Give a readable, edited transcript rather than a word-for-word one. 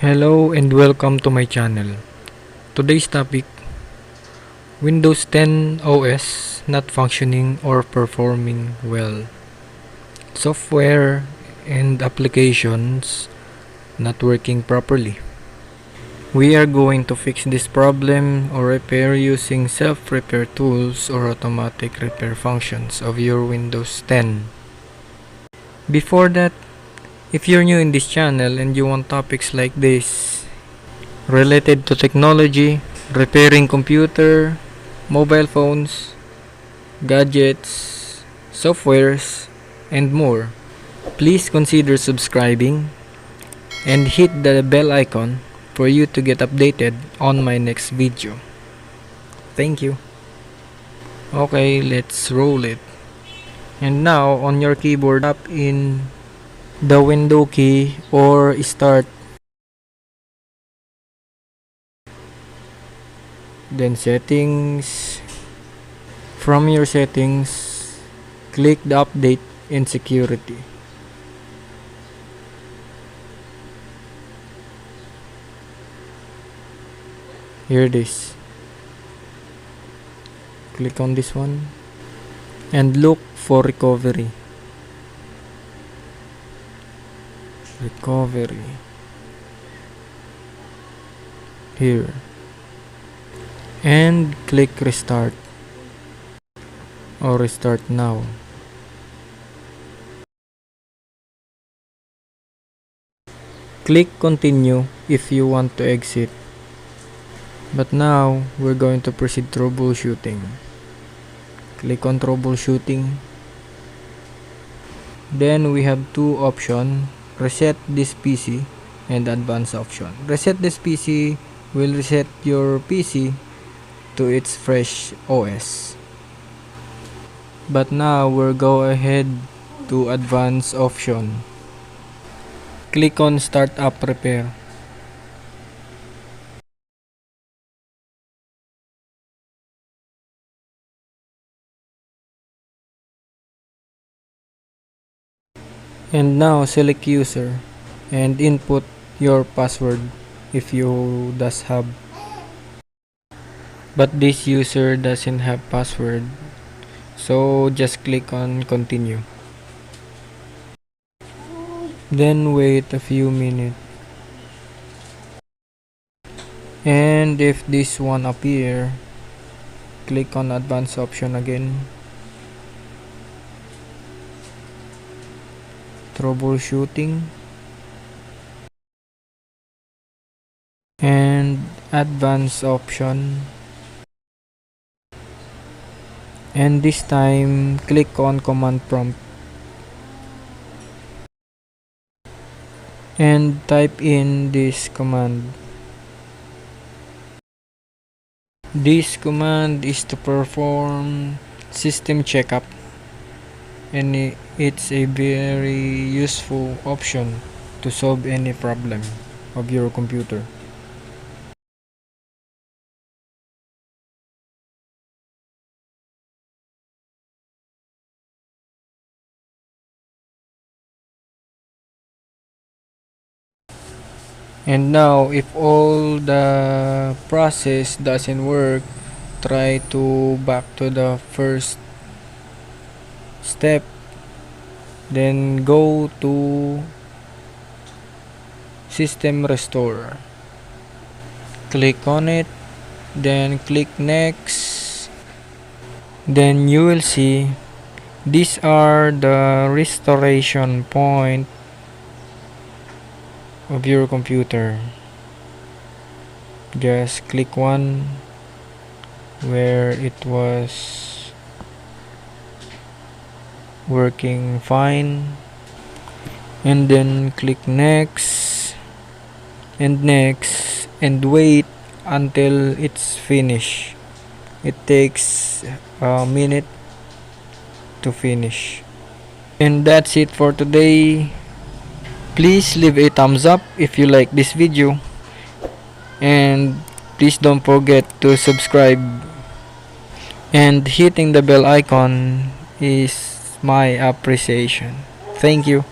Hello and welcome to my channel. Today's topic, Windows 10 OS not functioning or performing well. Software and applications not working properly. We are going to fix this problem or repair using self-repair tools or automatic repair functions of your Windows 10. Before that, if you're new in this channel and you want topics like this related to technology, repairing computer, mobile phones, gadgets, softwares, and more, please consider subscribing and hit the bell icon for you to get updated on my next video. Thank you. Okay, let's roll it. And now on your keyboard, tap in the window key or start, then settings. From your settings, click the update and security. Here it is. Click on this one and look for recovery. Here, and click restart or restart now. Click continue if you want to exit. But now we're going to proceed troubleshooting. Click on troubleshooting. Then we have two options: reset this PC and advanced option. Reset this PC will reset your PC to its fresh OS. But now we'll go ahead to advanced option. Click on startup repair. And now select user and input your password if you does have. But this user doesn't have password, so just click on continue. Then wait a few minutes. And if this one appear, click on advanced option again. Troubleshooting and advanced option, and this time click on command prompt and type in this command. This command is to perform system checkup, and it's a very useful option to solve any problem of your computer. And now if all the process doesn't work, try to back to the first step, then go to system restore. Click on it, then click next. Then you will see these are the restoration point of your computer. Just click one where it was working fine, and then click next and next and wait until it's finished. It takes a minute to finish. And that's it for today. Please leave a thumbs up if you like this video, and please don't forget to subscribe, and hitting the bell icon is my appreciation. Thank you.